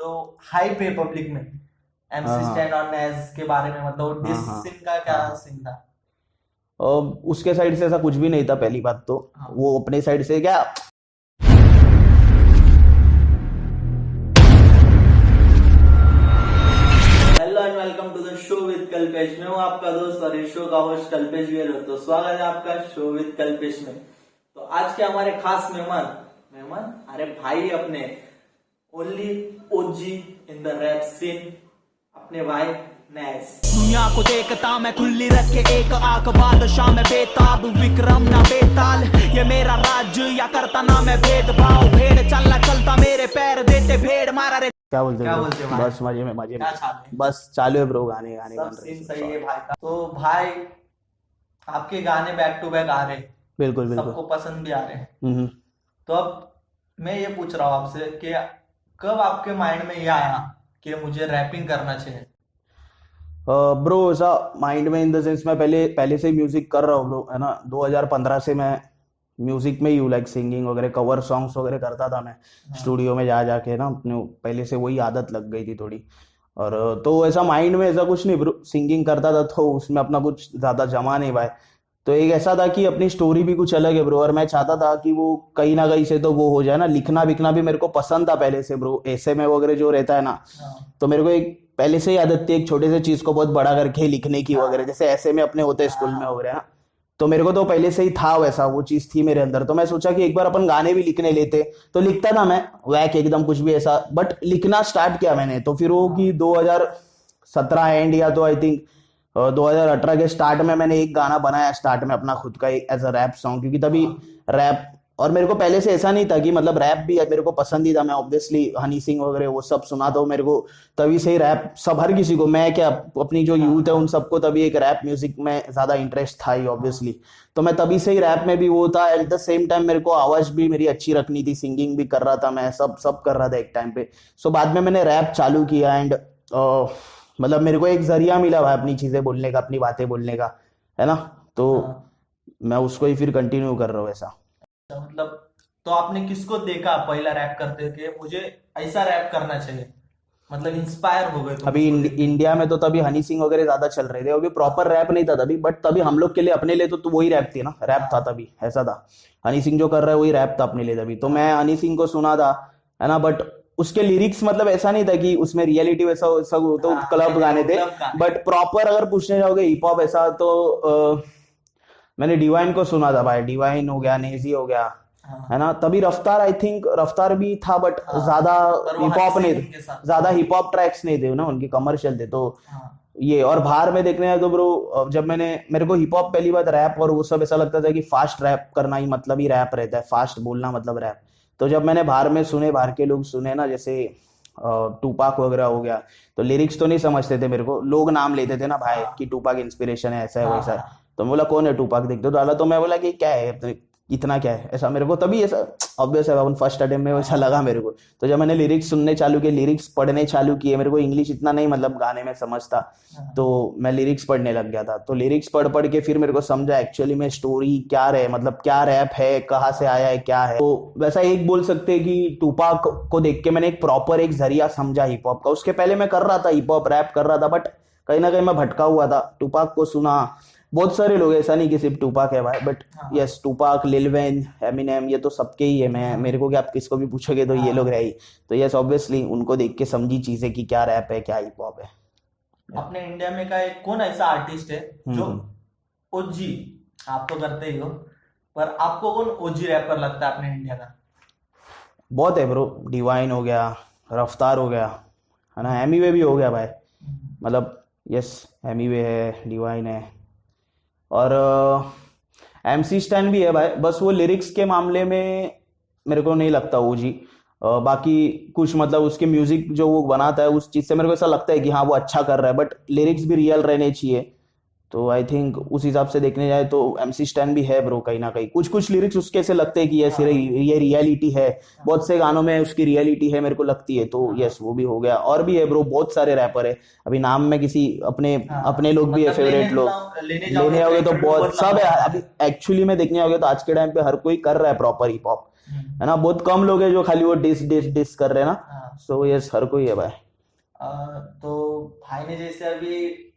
जो हाइप है पब्लिक में हाँ एमसी हाँ स्टैन और नेज के बारे में, मतलब वो हाँ डिस हाँ सीन का क्या हाँ। सीन था? उसके साइड से ऐसा कुछ भी नहीं था, पहली बात तो हाँ। वो अपने साइड से क्या। Hello and welcome to the show with Kalpesh. मैं हूँ आपका दोस्त और इस शो का होस्ट कल्पेश वीर। तो स्वागत है आपका शो विद कल्पेश में। तो आज के हमारे खास मेहमान मेहमान अरे भाई, अपने only OG in the rap scene, अपने भाई नैस। दुनिया को देखता मैं खुली रख के एक आंख, बादशाह में बेताब, विक्रम ना बेताल, ये मेरा राज्य या करता ना मैं भेदभाव, भेड़ चलना चलता मेरे पैर देते भेड़ मारा रे। क्या बोलते क्या ब्रो? बोलते हो भाई? बस मजे में मजे में। क्या चाल है? बस चालू है ब्रो, गाने गाने सब बन रहे सीन हैं, सही है सॉरी। भाई का। तो भाई, आपके गाने बैक टू बैक आ रहे हैं, बिल्कुल बिल्कुल। सबको पसंद भी आ रहे हैं। हम्म। तो अब मैं ये पूछ रहा हूँ आपसे कि कब आपके माइंड में ये आया कि मुझे रैपिंग करना चाहिए? ब्रो ऐसा माइंड में इन द सेंस, मैं पहले पहले से म्यूजिक कर रहा हूँ ब्रो, है ना। 2015 से मैं म्यूजिक में ही हूँ, लाइक सिंगिंग वगैरह, कवर सॉन्ग्स वगैरह करता था मैं हाँ। स्टूडियो में जा जाके ना अपने। पहले से वही आदत लग गई थी थोड़ी। और तो ऐसा माइंड में ऐसा कुछ नहीं ब्रो, सिंगिंग करता था तो उसमें अपना कुछ ज्यादा जमा नहीं भाई। तो एक ऐसा था कि अपनी स्टोरी भी कुछ अलग है ब्रो, और मैं चाहता था कि वो कहीं ना कहीं से तो वो हो जाए ना। लिखना विखना भी मेरे को पसंद था पहले से ब्रो, ऐसे में वगैरह जो रहता है ना। हाँ। तो मेरे को एक पहले से ही आदत थी एक छोटे से चीज को बहुत बड़ा करके लिखने की वगैरह, हाँ। जैसे ऐसे में अपने होते स्कूल में हाँ। वगैरह ना। तो मेरे को तो पहले से ही था वैसा, वो चीज थी मेरे अंदर। तो मैं सोचा कि एक बार अपन गाने भी लिखने लेते। तो लिखता था मैं वैक एकदम कुछ भी ऐसा, बट लिखना स्टार्ट किया मैंने तो फिर वो कि हाँ। 2017 एंड या तो आई थिंक 2018 के स्टार्ट में मैंने एक गाना बनाया स्टार्ट में अपना खुद का एज अ रैप सॉन्ग, क्योंकि तभी हाँ। रैप। और मेरे को पहले से ऐसा नहीं था कि मतलब रैप भी मेरे को पसंद ही था। मैं ऑब्वियसली हनी सिंह वगैरह वो सब सुना तो मेरे को तभी से ही रैप, सब हर किसी को, मैं क्या अपनी जो हाँ। यूथ है उन हाँ। सबको तभी एक रैप म्यूजिक में ज्यादा इंटरेस्ट था ही हाँ। ऑब्वियसली। तो मैं तभी से ही रैप में भी वो था। एट द सेम टाइम मेरे को आवाज भी मेरी अच्छी रखनी थी, सिंगिंग भी कर रहा था मैं, सब सब कर रहा था एक टाइम पे। सो बाद में मैंने रैप चालू किया एंड मतलब मेरे को एक जरिया मिला भाई अपनी चीजें बोलने का, अपनी बातें बोलने का, है ना। तो हाँ। मैं उसको ही फिर कंटिन्यू कर रहा हूँ ऐसा। तो मतलब, तो आपने किसको देखा पहला रैप करते कि मुझे ऐसा रैप करना चाहिए, मतलब इंस्पायर हो गए तुम अभी उसको देख के? इंडिया में तो तभी हनी सिंह वगैरह ज्यादा चल रहे थे, अभी प्रॉपर रैप नहीं था तभी, बट तभी हम लोग के लिए अपने लिए तो वही रैप थी ना, रैप था हाँ। तभी, ऐसा था। हनी सिंह जो कर रहा है वही रैप था अपने लिए तभी, तो मैं हाँ। हनी सिंह को सुना था, है ना। बट उसके लिरिक्स मतलब ऐसा नहीं था कि उसमें रियलिटी वैसा वैसा, वो तो हाँ, नहीं क्लब नहीं, गाने वो थे। क्लब गाने। बट प्रॉपर अगर पूछने जाओगे हिप हॉप ऐसा तो मैंने डिवाइन को सुना था भाई, डिवाइन हो गया, नेजी हो गया, है हाँ। ना। तभी रफ्तार, आई थिंक रफ्तार भी था, बट हाँ, ज्यादा पर वो हिप हनी हॉप नहीं, सिंह के साथ था। ज्यादा हिप हॉप ट्रैक्स नहीं थे ना उनके, कमर्शियल थे तो। हाँ। ये और बाहर में देखने आए तो ब्रो, जब मैंने, मेरे को हिप हॉप पहली बात, रैप और वो सब ऐसा लगता था कि फास्ट रैप करना ही मतलब ही रैप रहता है, फास्ट बोलना मतलब रैप। तो जब मैंने बाहर में सुने, बाहर के लोग सुने ना, जैसे टूपाक वगैरह हो गया, तो लिरिक्स तो नहीं समझते थे मेरे को, लोग नाम लेते थे ना भाई हाँ। कि टूपाक इंस्पिरेशन है, ऐसा है हाँ। वैसा है। हाँ। तो मैं बोला कौन है टूपाक, देखते तो डाला, तो मैं बोला कि क्या है इतना क्या है ऐसा, मेरे को तभी ऐसा ऑब्वियस है अपन फर्स्ट अटेम्प्ट में वैसा हाँ। लगा मेरे को। तो जब मैंने लिरिक्स सुनने चालू किए, लिरिक्स पढ़ने चालू किए, मेरे को इंग्लिश इतना नहीं मतलब गाने में समझता, तो हाँ। मैं लिरिक्स पढ़ने लग गया था। तो लिरिक्स पढ़ पढ़ के फिर मेरे को समझा एक्चुअली में स्टोरी क्या रहे, मतलब क्या रैप है, कहाँ से आया है, क्या है। तो वैसा एक बोल सकते हैं कि टूपाक को देख के मैंने एक प्रॉपर एक जरिया समझा हिप हॉप का। उसके पहले मैं कर रहा था हिप हॉप रैप कर रहा था, बट कहीं ना कहीं मैं भटका हुआ था। टूपाक को सुना, बहुत सारे लोग, ऐसा नहीं कि सिर्फ टूपाक है भाई, बट हाँ। Yes Tupac, Lil Wayne, Eminem, ये तो सबके ही है। मैं, हाँ। मेरे को क्या, आप किसको भी पूछोगे तो ये लोग हाँ। रहे ही। तो यस ऑब्वियसली उनको देख के समझी चीजें कि क्या रैप है, क्या हिप हॉप है। अपने इंडिया में का एक कौन ऐसा आर्टिस्ट है जो हम्म। ओजी, आप तो करते ही हो, पर आपको कौन ओजी रैपर लगता है अपने इंडिया का? बहुत है ब्रो, डिवाइन हो गया, रफ्तार हो गया, है ना, एमीवे भी हो गया भाई, हम्म। मतलब यस, एमीवे है, डिवाइन है, और एमसी स्टैन भी है भाई। बस वो लिरिक्स के मामले में मेरे को नहीं लगता वो जी। बाकी कुछ मतलब उसके म्यूजिक जो वो बनाता है उस चीज से मेरे को ऐसा लगता है कि हाँ वो अच्छा कर रहा है, बट लिरिक्स भी रियल रहने चाहिए। तो आई थिंक उस हिसाब से देखने जाए तो एमसी स्टैन भी है ब्रो, कहीं ना कहीं कुछ कुछ लिरिक्स उसके ऐसे लगते हैं कि हाँ। ये रियलिटी है। हाँ। बहुत से गानों में उसकी रियलिटी है मेरे को लगती है, तो हाँ। यस वो भी हो गया। और भी है ब्रो, बहुत सारे रैपर है, अभी नाम में किसी अपने अपने हाँ, लोग भी है मतलब फेवरेट लोग, लेने जाओगे लेने तो आओगे एक तो लड्डू बहुत बहुत सब लंबा है होता अभी। है। एक्चुअली में देखने आओगे तो आज के टाइम पे हर कोई कर रहा है प्रॉपर हिप हॉप, है ना। बहुत कम लोग हैं जो खाली वो डिस डिस डिस कर रहे हैं ना। हाँ। सो यस, हर कोई है भाई। तो भाई ने जैसे अभी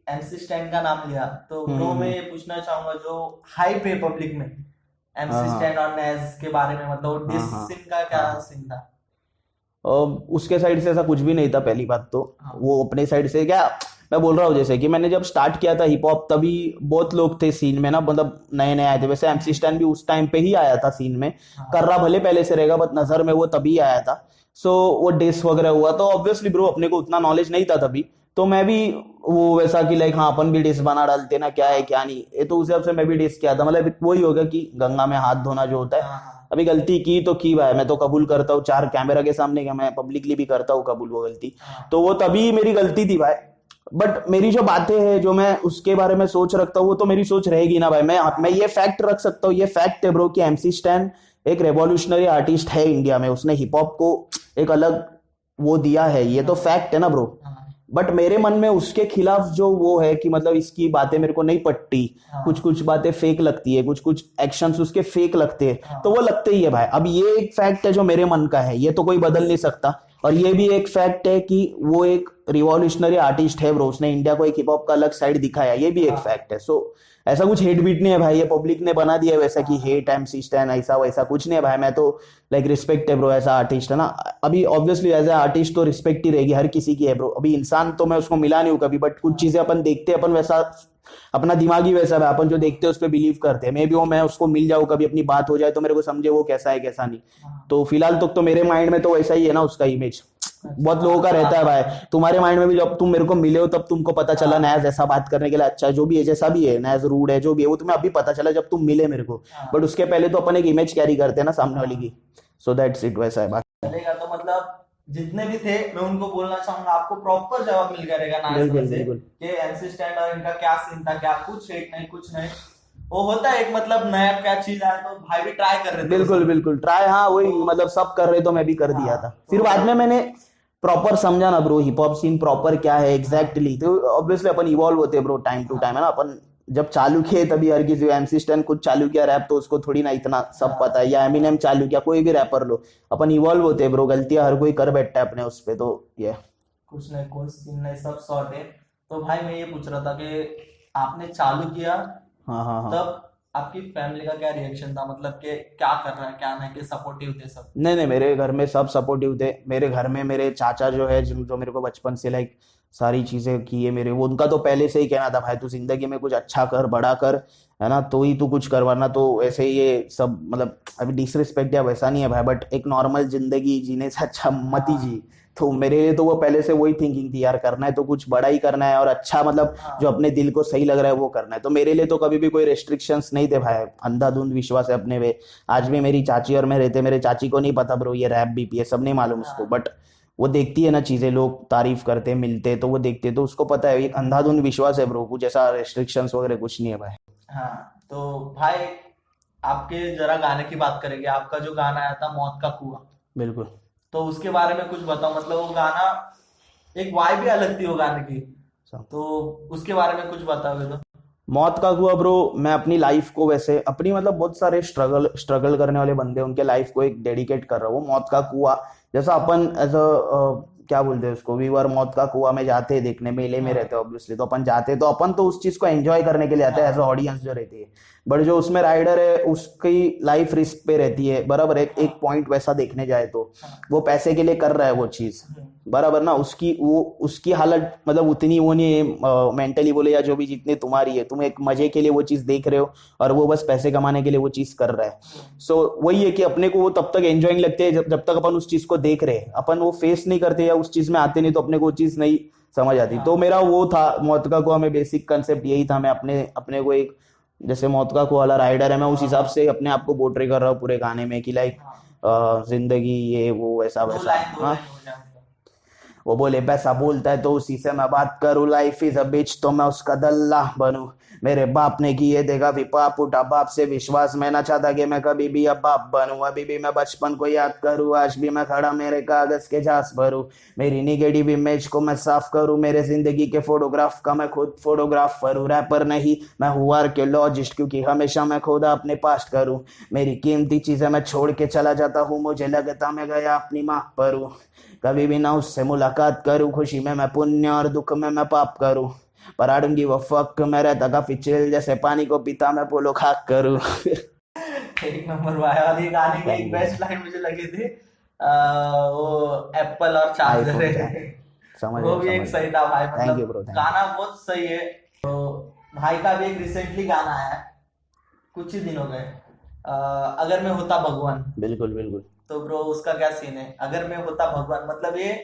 एमसी स्टैंड का नाम लिया, तो ब्रो मैं ये पूछना चाहूंगा जो हाइप है पब्लिक में एमसी हाँ स्टैंड और नेज के बारे में, मतलब डिस हाँ सीन का क्या हाँ। सीन था? उसके साइड से ऐसा कुछ भी नहीं था पहली बात तो। हाँ। वो अपने साइड से क्या, मैं बोल रहा हूँ जैसे कि मैंने जब स्टार्ट किया था हिप हॉप तभी बहुत लोग थे सीन में ना, मतलब नए नए आए थे। वैसे एमसी स्टैन भी उस टाइम पे ही आया था सीन में, हाँ। कर रहा भले पहले से रहेगा बट नजर में वो तभी आया था। सो वो डिस वगैरह हुआ तो ऑब्वियसली ब्रो अपने को उतना नॉलेज नहीं था तभी, तो मैं भी वो वैसा कि लाइक हाँ अपन भी डिस बना डालते ना, क्या है क्या नहीं, ये तो उस हिसाब से मैं भी डिस किया था। मतलब वही हो गया कि गंगा में हाथ धोना जो होता है। हाँ। हाँ। अभी गलती की तो की भाई, मैं तो कबूल करता हूँ, चार कैमरा के सामने क्या, मैं पब्लिकली भी करता हूँ कबूल वो गलती। हाँ। तो वो तभी मेरी गलती थी भाई। बट मेरी जो बातें हैं जो मैं उसके बारे में सोच रखता हूँ वो तो मेरी सोच रहेगी ना भाई। मैं ये फैक्ट रख सकता हूँ, ये फैक्ट है ब्रो कि एमसी स्टैन एक रेवोल्यूशनरी आर्टिस्ट है इंडिया में, उसने हिप हॉप को एक अलग वो दिया है, ये तो फैक्ट है ना ब्रो। हाँ। बट मेरे मन में उसके खिलाफ जो वो है कि मतलब इसकी बातें मेरे को नहीं पटती, हाँ। कुछ कुछ बातें फेक लगती है, कुछ कुछ एक्शंस उसके फेक लगते हैं, हाँ। तो वो लगते ही है भाई। अब ये एक फैक्ट है जो मेरे मन का है, ये तो कोई बदल नहीं सकता। और ये भी एक फैक्ट है कि वो एक रिवॉल्यूशनरी आर्टिस्ट है ब्रो, उसने इंडिया को एक हिप हॉप का अलग साइड दिखाया, ये भी एक फैक्ट है। सो ऐसा कुछ हेट बीट नहीं है भाई, ये पब्लिक ने बना दिया है वैसा कि हेट एमसी स्टैन ऐसा वैसा कुछ नहीं है भाई। मैं तो लाइक रिस्पेक्ट है ब्रो ऐसा आर्टिस्ट है ना। अभी ऑब्वियसली एज ए आर्टिस्ट तो रिस्पेक्ट ही रहेगी, हर किसी की है ब्रो। अभी इंसान तो मैं उसको मिला नहीं हूँ कभी, बट कुछ चीजें अपन देखते हैं, अपन वैसा अपना दिमाग ही वैसा है, अपन जो देखते हैं उस पर बिलीव करते हैं। मे बी वो मैं उसको मिल जाऊँ कभी, अपनी बात हो जाए तो मेरे को समझे वो कैसा है कैसा नहीं। तो फिलहाल तो मेरे माइंड में तो वैसा ही है ना उसका इमेज। बहुत लोगों का रहता है भाई, तुम्हारे माइंड में भी जब तुम मेरे को मिले हो तब तुमको पता चला नयाज ऐसा बात करने के लिए अच्छा है, जो भी है जैसा भी है, नयाज रूड है जो भी है, वो तुम्हें अभी पता चला जब तुम मिले मेरे को। बट उसके पहले तो अपन एक इमेज कैरी करते हैं ना सामने वाली की। सो दैट्स इट, वैसा है बाकी। चलेगा तो मतलब जितने भी थे मैं उनको बोलना चाहूंगा, आपको प्रॉपर जवाब मिल गया रहेगा ना बिल्कुल, से बिल्कुल। कि एमसी स्टैंड और इनका क्या सीन था, क्या कुछ हेट नहीं कुछ नहीं। वो होता है एक मतलब नया क्या चीज आया तो भाई भी ट्राई कर रहे थे बिल्कुल बिल्कुल ट्राई, हाँ वही मतलब सब कर रहे तो मैं भी कर दिया था। फिर बाद में मैंने प्रॉपर समझा ना bro hip hop scene proper क्या है एग्जैक्टली। तो ऑब्वियसली अपन इवॉल्व होते हैं ब्रो टाइम टू टाइम, है ना। अपन जब चालू किए तभी हर किसी एमसी स्टैन कुछ चालू किया रैप तो उसको थोड़ी ना इतना सब पता है, या एमिनेम चालू किया, कोई भी रैपर लो, अपन इवॉल्व होते हैं ब्रो। गलतियां हर कोई कर बैठता है अपने उस पे, तो ये कुछ नहीं कुछ सीन नहीं सब सॉर्ट है। तो भाई मैं ये पूछ रहा था कि आपने चालू किया हाँ हाँ हाँ। तब आपकी फैमिली का क्या रिएक्शन था, मतलब कि क्या कर रहा है क्या नहीं, कि सपोर्टिव थे सब? नहीं नहीं, मेरे घर में सब सपोर्टिव थे। मेरे घर में मेरे चाचा जो है जो मेरे को बचपन से लाइक सारी चीजें की है मेरे, वो उनका तो पहले से ही कहना था भाई तू जिंदगी में कुछ अच्छा कर, बड़ा कर, है ना, तो ही तू कुछ कर, वरना तो ऐसे ये सब मतलब अभी डिसरिस्पेक्ट या वैसा नहीं है भाई, बट एक नॉर्मल जिंदगी जीने से अच्छा मत ही जी। तो मेरे लिए तो वो पहले से वही थिंकिंग थी यार, करना है तो कुछ बड़ा ही करना है और अच्छा, मतलब जो अपने दिल को सही लग रहा है वो करना है। तो मेरे लिए तो कभी भी कोई रेस्ट्रिक्शंस नहीं थे भाई, अंधाधुंध विश्वास है अपने पे। आज भी मेरी चाची और मैं रहते, मेरे चाची को नहीं पता ब्रो ये रैप बीप ये सब नहीं मालूम उसको, बट वो देखती है ना चीजें, लोग तारीफ करते हैं मिलते हैं तो वो देखती है, तो उसको पता है। एक अंधाधुंध विश्वास है ब्रो, कुछ ऐसा रेस्ट्रिक्शंस वगैरह कुछ नहीं है भाई। हाँ। तो भाई आपके जरा गाने की बात करेंगे, आपका जो गाना आया था मौत का कुआं, बिल्कुल। तो उसके बारे में कुछ बताओ। मतलब वो गाना एक वाइब भी अलग थी वो गाने की, तो उसके बारे में कुछ बताओगे तो? मौत का कुआं ब्रो, मैं अपनी लाइफ को वैसे अपनी मतलब बहुत सारे स्ट्रगल करने वाले बंदे उनके लाइफ को एक डेडिकेट कर रहा हूँ। मौत का कुआं जैसा अपन एज अ क्या बोलते हैं उसको, व्यूअर मौत का कुआं में जाते हैं देखने, मेले में रहते हैं ऑब्वियसली, तो अपन जाते हैं तो अपन तो उस चीज को एंजॉय करने के लिए आते हैं एज अ ऑडियंस जो रहती है। बट जो उसमें राइडर है उसकी लाइफ रिस्क पे रहती है बराबर, एक पॉइंट वैसा देखने जाए तो वो पैसे के लिए कर रहा है वो चीज बराबर ना, उसकी हालत मतलब उतनी वो नहीं है मेंटली बोले या जो भी जितनी तुम्हारी है, तुम एक मजे के लिए वो चीज देख रहे हो और वो बस पैसे कमाने के लिए वो चीज कर रहा है। सो वही है कि अपने को वो तब तक एंजॉइंग लगते हैं जब तक अपन उस चीज को देख रहे हैं, अपन वो फेस नहीं करते या उस चीज में आते नहीं तो अपने को वो चीज नहीं समझ आती। तो मेरा वो था मौत का कुआं में, बेसिक कंसेप्ट यही था। मैं अपने को एक जैसे मौत का कुआं वाला राइडर है, मैं उस हिसाब से अपने आप को पोर्ट्रे कर रहा हूँ पूरे गाने में कि लाइक जिंदगी ये वो ऐसा वैसा। हाँ, वो बोले पैसा बोलता है तो उसी से मैं बात करूँ, लाइफ इज अ बिच तो मैं उसका दल्ला बनूं, मेरे बाप ने किए देखा विपाप, उठा बाप से विश्वास, मैं ना चाहता कि मैं कभी भी अब बाप बनूं, अभी भी मैं बचपन को याद करूं, आज भी मैं खड़ा मेरे कागज के झांस भरूं, मेरी निगेटिव इमेज को मैं साफ करूं, मेरे जिंदगी के फोटोग्राफ का मैं खुद फोटोग्राफर हूं, रैपर नहीं मैं हूं आर्कियोलॉजिस्ट, क्योंकि हमेशा मैं खुदा अपने पास्ट करूं, मेरी कीमती चीजें मैं छोड़ के चला जाता हूं, मुझे लगता मैं गया अपनी माँ पर हूं, कभी भी ना उससे मुलाकात करूं, खुशी में मैं पुण्य और दुख में मैं पाप करूं, पर I don't give a fuck, मैं रहता काफी चिल, जैसे पानी को पीता मैं पोलो खाक करूं। एक नंबर भाई। और ये गाने की एक बेस्ट लाइन मुझे लगी थी, वो एप्पल और चार्जर है, समझ वो भी एक सही था भाई। Thank you, मतलब bro, thank गाना बहुत सही है। तो भाई का भी एक रिसेंटली गाना आया है, कुछ ही दिन हो गए, अगर मैं होता भगवान। बिल्कुल बिल्कुल। तो ब्रो उसका क्या सीन है, अगर मैं होता भगवान, मतलब ये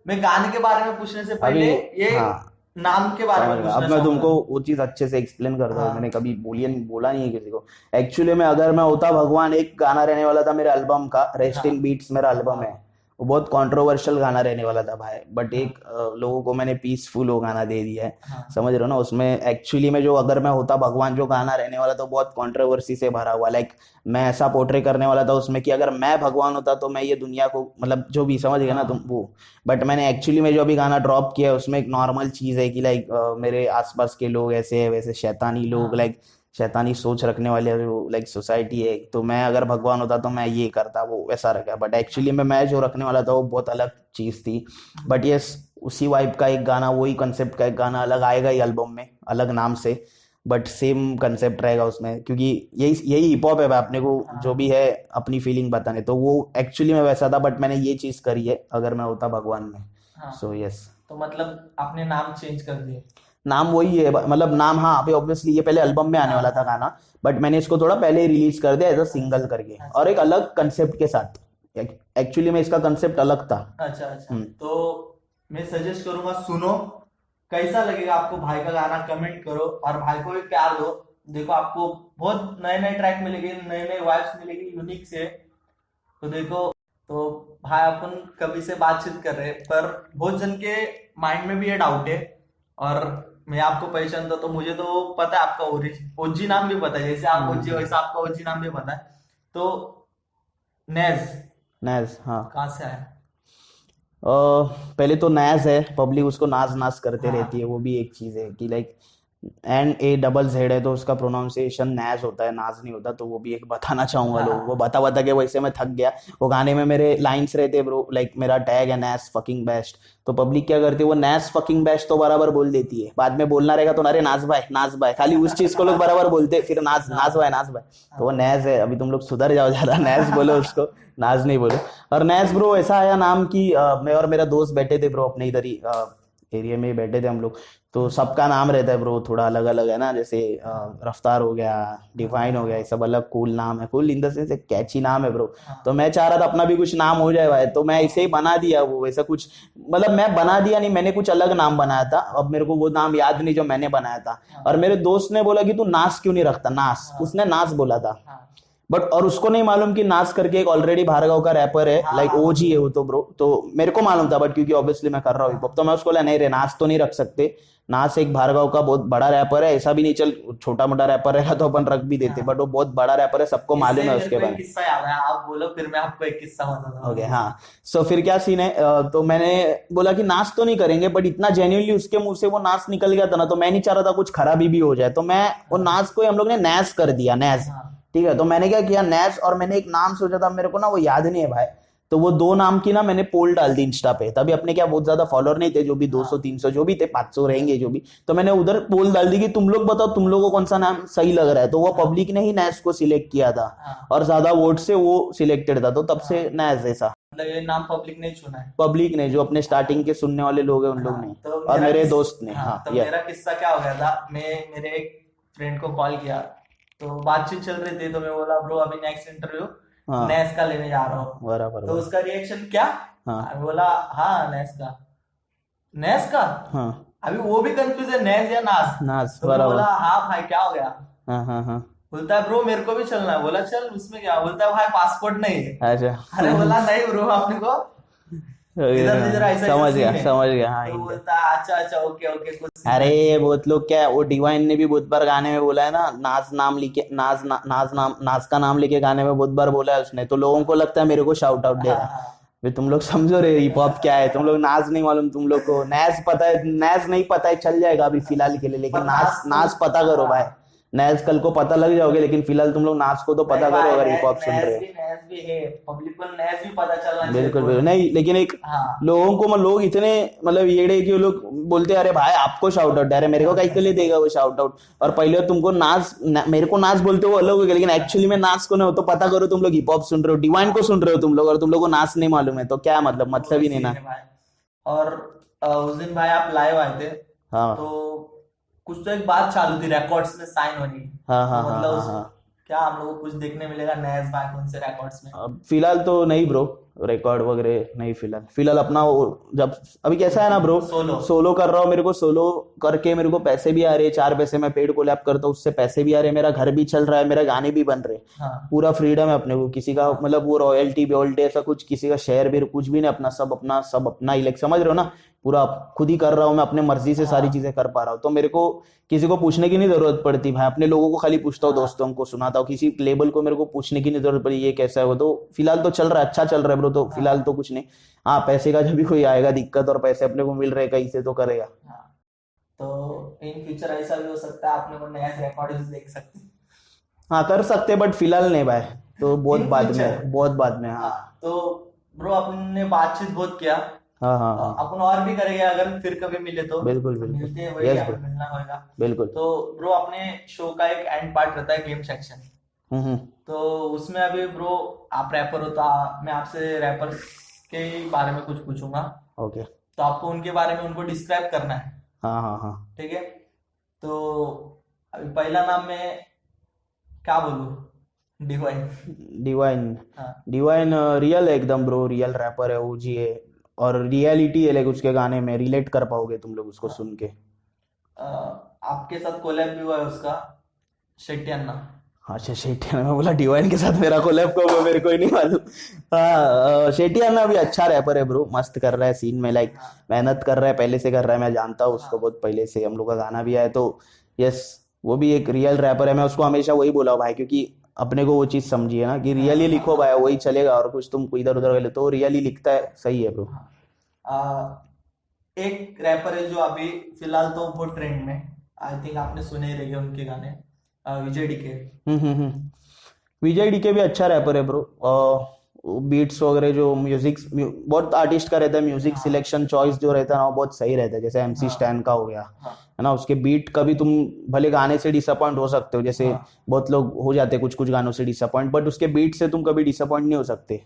मैं गाने के बारे में पूछने से पहले ये हाँ, नाम के बारे में समझ गया। पूछना अब मैं तुमको चाहूंगा। वो चीज अच्छे से एक्सप्लेन करता हूँ, हाँ। मैंने कभी बोला नहीं है किसी को। एक्चुअली में अगर मैं होता भगवान एक गाना रहने वाला था मेरे एल्बम का, रेस्ट इन बीट्स मेरा एल्बम है, वो बहुत कंट्रोवर्शियल गाना रहने वाला था भाई, बट एक लोगों को मैंने पीसफुल वो गाना दे दिया है, हाँ। समझ रहे हो ना। उसमें एक्चुअली में जो अगर मैं होता भगवान जो गाना रहने वाला था बहुत कंट्रोवर्सी से भरा हुआ, लाइक मैं ऐसा पोर्ट्रे करने वाला था उसमें कि अगर मैं भगवान होता तो मैं ये दुनिया को, मतलब जो भी समझ गया ना तुम वो। बट मैंने एक्चुअली में जो अभी गाना ड्रॉप किया है उसमें एक नॉर्मल चीज है कि लाइक मेरे आसपास के लोग ऐसे है वैसे शैतानी लोग, हाँ। लाइक शैतानी सोच रखने वाले जो लाइक सोसाइटी है, तो मैं अगर भगवान होता तो मैं ये करता, वो वैसा रखा। बट एक्चुअली में मैं जो रखने वाला था वो बहुत अलग चीज थी। बट यस, उसी वाइब का एक गाना, वही कंसेप्ट का एक गाना अलग आएगा ही एल्बम में, अलग नाम से, बट सेम कंसेप्ट रहेगा उसमें, क्योंकि यही हिप हॉप है भाई, अपने को जो भी है अपनी फीलिंग बताने, तो वो एक्चुअली में वैसा था, बट मैंने ये चीज करी है अगर मैं होता भगवान में। हाँ। So yes. तो मतलब आपने नाम चेंज कर दिए। नाम वही है, मतलब नाम हाँ अभी ऑब्वियसली ये पहले एल्बम में आने वाला था गाना, बट मैंने इसको थोड़ा पहले ही रिलीज कर दिया एज अ सिंगल करके, और एक अलग कंसेप्ट के साथ। एक्चुअली में इसका कंसेप्ट अलग था। अच्छा अच्छा। तो मैं सजेस्ट करूंगा, सुनो, कैसा लगेगा आपको भाई का गाना, कमेंट करो और भाई को भी प्यार दो। देखो आपको बहुत नए नए ट्रैक मिलेंगे, नए नए वाइब्स मिलेगी यूनिक से। तो देखो, तो भाई अपन कभी से बातचीत कर रहे हैं, पर बहुत जन के माइंड में भी ये डाउट है, और मैं आपको पहचानता तो मुझे तो पता है आपका ओजी नाम भी पता है, जैसे आप ओजी वैसा आपका ओजी नाम भी पता है। तो नेज हाँ। कहाँ से आया? पहले तो नैज है, पब्लिक उसको नाज नाज करते हाँ। रहती है, वो भी एक चीज है कि लाइक NAZZ है तो उसका प्रोनाउंसिएशन नैज होता है, नाज नहीं होता, तो वो भी एक बताना चाहूंगा हाँ। लोगों को। बता के वैसे मैं थक गया, वो गाने में मेरे लाइंस रहते ब्रो, लाइक मेरा टैग है नैज फकिंग बेस्ट, तो पब्लिक क्या करती है, वो नैज फकिंग बेस्ट तो बराबर बोल देती है, बाद में बोलना रहेगा तो अरे नाज भाई, खाली उस चीज को लोग बराबर बोलते हैं, फिर नाज भाई, तो वो नैज है। अभी तुम लोग सुधर जाओ ज्यादा, नैज बोलो उसको, नाज नहीं बोलो। और नैज ब्रो ऐसा आया नाम कि मैं और मेरा दोस्त बैठे थे ब्रो, अपने इधर ही एरिया में बैठे थे हम लोग, तो सबका नाम रहता है ब्रो थोड़ा अलग अलग है ना, जैसे रफ्तार हो गया, डिवाइन हो गया, ये सब अलग कूल नाम है, कूल इन द सेंस एक कैची नाम है ब्रो। तो मैं चाह रहा था अपना भी कुछ नाम हो जाए भाई, तो मैं इसे ही बना दिया, वो वैसा कुछ, मतलब मैं बना दिया नहीं, मैंने कुछ अलग नाम बनाया था, अब मेरे को वो नाम याद नहीं जो मैंने बनाया था। और मेरे दोस्त ने बोला कि तू नास क्यों नहीं रखता, नास, उसने नास बोला था, बट और उसको नहीं मालूम कि नास करके एक ऑलरेडी भार्गव का रैपर है, लाइक ओजी है वो तो ब्रो, तो मेरे को मालूम था, बट क्योंकि ऑब्वियसली मैं कर रहा हूँ हिप हॉप, तो मैं उसको बोला नहीं रे, नास तो नहीं रख सकते, नास एक भार्गव का बहुत बड़ा रैपर है, ऐसा भी नहीं चल छोटा मोटा रैपर रहेगा तो अपन रख भी देते, बट वो बहुत बड़ा रैपर है, सबको मालूम है उसके बारे में। किस्सा याद है, आप बोलो फिर मैं आपको एक किस्सा बताता हूँ। ओके हाँ, सो फिर क्या सीन है, तो मैंने बोला कि नाच तो नहीं करेंगे, बट इतना जेन्युइनली उसके मुंह से वो नाच निकल गया था ना, तो मैं नहीं चाह रहा था कुछ खराबी भी हो जाए, तो मैं वो नाच को हम लोग ने नैज कर दिया, नैज, ठीक है। तो मैंने क्या किया, नैज, और मैंने एक नाम सोचा था, मेरे को ना वो याद नहीं है भाई, तो वो दो नाम की ना मैंने पोल डाल दी इंस्टा पे, तभी अपने क्या बहुत ज्यादा फॉलोअर नहीं थे, जो भी 200-300 जो भी थे, 500 रहेंगे जो भी, तो मैंने उधर पोल डाल दी कि तुम लोग बताओ तुम लोगों को कौन सा नाम सही लग रहा है, तो वो पब्लिक ने ही नैज को सिलेक्ट किया था, और ज्यादा वोट से वो सिलेक्टेड था, तो तब से नैज ऐसा। मतलब ये नाम पब्लिक ने चुना है? पब्लिक ने, जो अपने स्टार्टिंग के सुनने वाले लोग हैं उन लोग ने, तो और मेरे दोस्त ने। हाँ, तो मेरा किस्सा क्या हो गया था, मैं मेरे एक फ्रेंड को कॉल किया, तो बातचीत चल रही थी, तो मैं बोला ब्रो अभी नेक्स्ट इंटरव्यू नैस का लेने जा रहा हूँ, बराबर, तो उसका रिएक्शन क्या, बोला हाँ नैस का, अभी वो भी कंफ्यूज है, नैस या नास, तो बोला हाँ भाई क्या हो गया, बोलता है ब्रो मेरे को भी चलना है, बोला चल उसमें क्या, बोलता है भाई पासपोर्ट नहीं है। अच्छा। अरे बोला नहीं ब्रो, अपने को इधर ऐसा समझ scene गया है। समझ गया, हाँ तो इंडियन। बोलता है, अच्छा अच्छा ओके ओके कुछ scene है। अरे बहुत लोग क्या है, वो डिवाइन ने भी बहुत बार गाने में बोला है ना, नाज नाम लिखे, नाज का नाम लेके गाने में बहुत बार बोला है उसने, तो लोगों को लगता है मेरे को शाउट आउट दे हाँ रहा है। हाँ वे तुम लोग समझो रे हिप हॉप क्या है, तुम लोग नाज नहीं मालूम, तुम लोग को नैज पता है, नैज नहीं पता है चल जाएगा अभी फिलहाल के लिए, लेकिन पर नाज नाज पता करो भाई, नैज कल को पता लग जाओगे, लेकिन फिलहाल तुम लोग नाज को तो पता करो अगर हिप हॉप सुन रहे हो। नैस भी है, पब्लिक को नैस भी पता चलना चाहिए बिल्कुल थोड़ा। बिल्कुल नहीं, लेकिन एक हाँ लोगों को लोग इतने मतलब येड़े कि वो लोग बोलते हैं अरे भाई आपको शाउट आउट, अरे मेरे को कहीं के लिए देगा वो शाउट आउट, और पहले तुमको मेरे को नाच बोलते हो वो अलग हो गया, लेकिन एक्चुअली में नाच को नहीं हो तो पता करो, तुम लोग हिप हॉप सुन रहे हो, डिवाइन को सुन रहे हो तुम लोग, और तुम लोग को नाच नहीं मालूम है तो क्या मतलब ही नहीं ना। सीन है भाई। और उस दिन भाई आप लाइव आए थे, हाँ तो कुछ तो एक बात चालू थी रिकॉर्ड्स में साइन होने की। हाँ हाँ तो हाँ मतलब हाँ उस हाँ। क्या हम लोग को कुछ देखने मिलेगा नैस भाई कौन से रिकॉर्ड्स में? अब फिलहाल तो नहीं ब्रो, रिकॉर्ड वगैरह नहीं, फिलहाल अपना जब अभी कैसा है ना ब्रो, सोलो। सोलो कर रहा हूँ, मेरे को सोलो करके मेरे को पैसे भी आ रहे हैं, 4 पैसे मैं पेड कोलैब करता हूँ उससे पैसे भी आ रहे हैं, मेरा घर भी चल रहा है, मेरे गाने भी बन रहे हैं, हाँ पूरा फ्रीडम है अपने को, किसी का मतलब वो रॉयल्टी वॉयल्टी ऐसा कुछ, किसी का शेयर भी कुछ भी नहीं, अपना सब अपना ही, लाइक समझ रहे हो ना, पूरा खुद ही कर रहा हूँ मैं, अपने मर्जी से सारी चीजें कर पा रहा हूँ, तो मेरे को किसी को पूछने की नहीं जरूरत पड़ती भाई, अपने लोगों को खाली पूछता हूँ, दोस्तों को सुनाता हूँ, किसी लेबल को मेरे को पूछने की नहीं जरूरत पड़ी ये कैसा है वो, तो फिलहाल तो चल रहा है, अच्छा चल रहा है ब्रो, तो फिलहाल तो कुछ नहीं। हाँ पैसे का जब भी कोई आएगा दिक्कत और पैसे अपने को मिल रहे कहीं से तो करेगा। हाँ। तो इन फ्यूचर ऐसा भी हो सकता है अपने को नैस रिकॉर्ड्स देख सकते हैं। हाँ कर सकते बट फिलहाल नहीं भाई, तो बहुत In बाद future। में, बहुत बाद में। हाँ हाँ तो ब्रो अपने बातचीत बहुत किया, हाँ हाँ हाँ अपन और भी करेंगे अगर फिर कभी मिले तो। बिल्कुल बिल्कुल। मिलते हैं, Yes, वही bro। मिलना होगा। बिल्कुल। तो ब्रो अपने शो का एक एंड पार्ट रहता है गेम सेक्शन, हम्म। तो उसमें अभी ब्रो आप रैपर हो तो मैं आपसे रैपर्स के बारे में कुछ पूछूंगा, ओके। तो आपको उनके बारे में उनको डिस्क्राइब करना है, हाँ हाँ हाँ। ठीक है? तो अभी पहला नाम मैं क्या बोलूं? डिवाइन। डिवाइन। हाँ डिवाइन रियल है एकदम ब्रो, रियल रैपर है, ओजी है, और रियलिटी है, लाइक उसके गाने में रिलेट कर पाओगे तुम लोग उसको सुन के। आपके साथ कोलैब भी हुआ है उसका, शेट्टी अन्ना। अच्छा शेट्टी अन्ना, मैं बोला डिवाइन के साथ मेरा कोलैब कब हुआ, मेरे को ही नहीं मालूम। हाँ शेट्टी अन्ना भी अच्छा रैपर है ब्रो, मस्त कर रहा है सीन में, लाइक मेहनत कर रहा है, पहले से कर रहा है, मैं जानता हूँ उसको बहुत पहले से, हम लोग का गाना भी आया, तो यस वो भी एक रियल रैपर है, मैं उसको हमेशा वही बोला हूँ भाई, क्योंकि अपने को वो चीज समझिए ना कि रियली लिखो भाई, वही चलेगा, और कुछ तुम इधर उधर गए तो रियली लिखता है, सही है ब्रो। एक रैपर है जो अभी फिलहाल तो बहुत ट्रेंड में, आई थिंक आपने सुने ही रहे उनके गाने, विजय डीके। विजय डीके भी अच्छा रैपर है ब्रो, बीट्स वगैरह जो म्यूजिक, बहुत आर्टिस्ट का रहता है, म्यूजिक सिलेक्शन चॉइस जो रहता है ना वो बहुत सही रहता है, जैसे एमसी स्टैन का हो गया है ना, उसके बीट कभी तुम भले गाने से डिसअपॉइंट हो सकते हो, जैसे बहुत लोग हो जाते हैं कुछ गानों से डिसअपॉइंट, बट उसके बीट से तुम कभी डिसअपॉइंट नहीं हो सकते,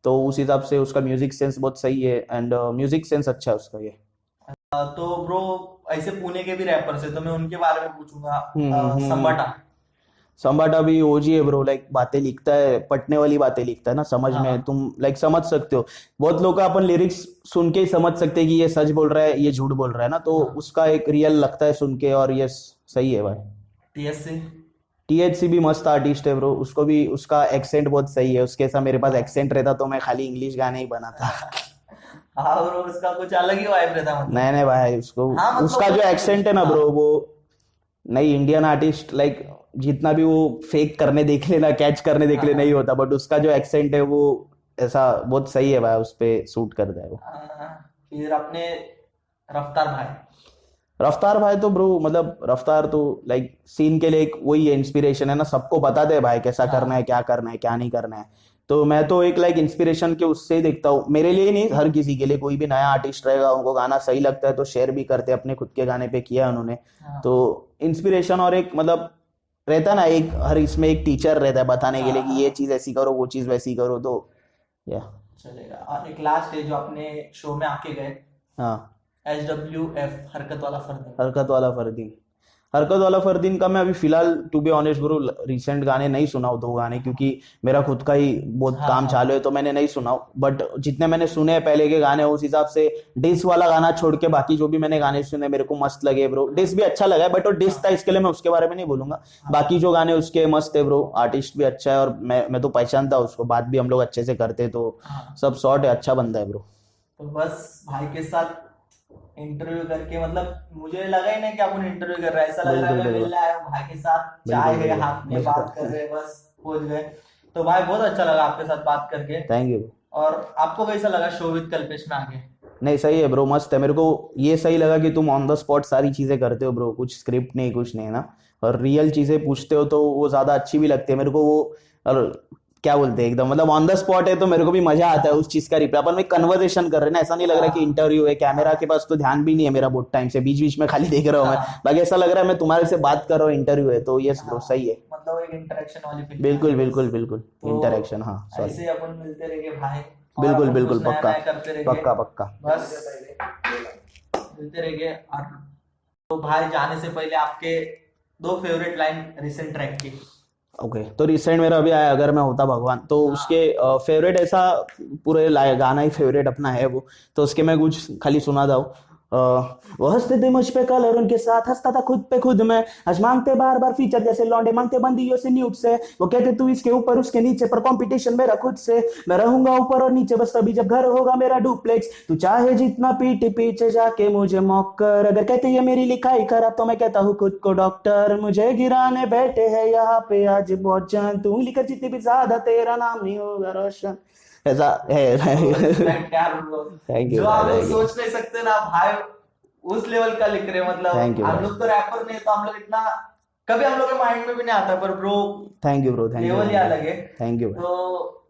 तो उस हिसाब से उसका म्यूजिक सेंस बहुत सही है, एंड म्यूजिक सेंस अच्छा है उसका ये। तो ब्रो ऐसे पुणे के भी रैपर्स है, तो मैं उनके बारे में पूछूंगा। संबाटा। संबाटा भी ओजी है ब्रो, लाइक बातें लिखता है, पटने वाली बातें लिखता है ना, समझ में तुम लाइक समझ सकते हो, बहुत लोग का अपन लिरिक्स सुन के ही समझ सकते हैं कि ये सच बोल रहा है ये झूठ बोल रहा है ना, तो उसका एक रियल लगता है सुन के, और ये सही है भाई। टीएचसी भी मस्त आर्टिस्ट है ब्रो, उसको भी उसका एक्सेंट बहुत सही है, उसके साथ मेरे पास एक्सेंट रहता तो मैं खाली इंग्लिश गाने ही बनाता। हाँ ब्रो उसका कुछ अलग ही वाइब रहता मतलब। नहीं भाई उसको मतलब उसका जो एक्सेंट है ना ब्रो, वो नहीं इंडियन आर्टिस्ट लाइक जितना भी वो फेक करने देख लेना, कैच करने देख ले नहीं होता, बट उसका जो एक्सेंट है वो ऐसा बहुत सही है भाई, उस पे सूट करता है वो। फिर अपने रफ्तार भाई तो ब्रो मतलब रफ्तार तो लाइक सीन के लिए एक वही है, इंस्पिरेशन है ना, सबको बताते हैं भाई कैसा करना है, क्या करना है क्या नहीं करना है, तो मैं तो एक लाइक इंस्पिरेशन के उससे ही देखता हूँ, मेरे लिए नहीं हर किसी के लिए, कोई भी नया आर्टिस्ट रहेगा उनको गाना सही लगता है तो शेयर भी करते हैं, अपने खुद के गाने पे किया उन्होंने, तो इंस्पिरेशन और एक मतलब रहता है ना, एक हर इसमें एक टीचर रहता है बताने के लिए कि ये चीज ऐसी करो वो चीज वैसी करो, तो या चलेगा। और एक लास्ट है जो अपने शो में आके गए, हाँ HWF हरकत वाला फरदीन का मैं अभी फिलहाल to be honest bro recent गाने नहीं सुनाऊँ, 2 गाने, क्योंकि मेरा खुद का ही बहुत काम चालू है तो मैंने नहीं सुनाऊँ, बट जितने मैंने सुने हैं पहले के गाने उस हिसाब से डिस वाला गाना छोड़ के बाकी जो भी मैंने गाने सुने मेरे को मस्त लगे ब्रो, डिस भी अच्छा लगा है बट वो डिस था इसके लिए मैं उसके बारे में नहीं बोलूंगा, बाकी जो गाने उसके मस्त है ब्रो, आर्टिस्ट भी अच्छा है और मैं तो पहचानता उसको, बात भी हम लोग अच्छे से करते, तो सब शॉर्ट है, अच्छा बंदा है ब्रो। तो बस भाई के साथ इंटरव्यू करके, मतलब मुझे लगा ही नहीं कि अपन इंटरव्यू कर रहे हैं, ऐसा लग रहा है मैं बिल्कुल, मिलने आया हूँ भाई के साथ, बिल्कुल, चाय है बिल्कुल, हाथ में, बिल्कुल। बात कर रहे हैं, बस पहुंच गए। तो भाई बहुत अच्छा लगा आपके साथ बात करके। Thank you. और आपको कैसा लगा शो विद कल्पेश में आगे? नहीं सही है ब्रो, मस्त है। मेरे को ये सही लगा कि तुम ऑन द स्पॉट सारी चीजें करते हो ब्रो, कुछ स्क्रिप्ट नहीं कुछ नहीं ना, और रियल चीजें पूछते हो तो वो ज्यादा अच्छी भी लगती है मेरे को। वो और क्या बोलते हैं एकदम, मतलब ऑन द स्पॉट है तो मेरे को भी मजा आता है उस चीज का रिप्लाई। अपन में कन्वर्सेशन कर रहे हैं ना, ऐसा नहीं लग रहा कि इंटरव्यू है। कैमरा के पास तो ध्यान भी नहीं है मेरा बहुत टाइम से, बीच बीच में खाली देख रहा हूँ मैं, बाकी ऐसा लग रहा है मैं तुम्हारे से बात कर रहा हूँ, इंटरव्यू है। तो यस ब्रो सही है, मतलब एक इंटरेक्शन वाली फीलिंग। बिल्कुल बिल्कुल बिल्कुल, तो इंटरेक्शन, हाँ सॉरी। ऐसे ही अपन मिलते रहेंगे भाई, और बिल्कुल अपन बिल्कुल, कुछ नया पक्का नया करते रहेंगे, पक्का पक्का। बस मिलते रहेंगे। और तो भाई जाने से पहले आपके 2 फेवरेट लाइन रिसेंट ट्रैक की। ओके तो रिसेंट मेरा अभी आया अगर मैं होता भगवान, तो उसके फेवरेट ऐसा पूरे गाना ही फेवरेट अपना है वो, तो उसके मैं कुछ खाली सुना था। वो हंसते थे मुझ पे कल और उनके साथ हंसता था खुद पे खुद मैं, आज मांगते बार बार फीचर जैसे लौंडे मांगते बंदियों से न्यूड से, वो कहते तू इसके ऊपर उसके नीचे, पर कंपटीशन मेरा खुद से, मैं रहूंगा ऊपर और नीचे बस तभी जब घर होगा मेरा डुप्लेक्स, तू चाहे जितना पीठ पीछे जाके मुझे मॉक कर, अगर कहते ये मेरी लिखाई खराब तो मैं कहता हूँ खुद को डॉक्टर, मुझे गिराने बैठे हैं यहाँ पे आज बहुत जान, तू लिखकर जितनी भी ज्यादा तेरा नाम नहीं होगा रोशन, ऐसा है। थैंक यू, जो आप लोग सोच नहीं सकते ना भाई, उस लेवल का लिख रहे हैं। मतलब Thank you, हम bro. लोग तो रैपर नहीं, तो हम लोग इतना कभी हम लोग के माइंड में भी नहीं आता, पर bro thank you bro, thank you, level ही अलग है। Thank you. तो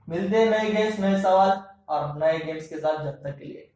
मिलते हैं नए गेम्स, नए सवाल और नए गेम्स के साथ, जब तक के लिए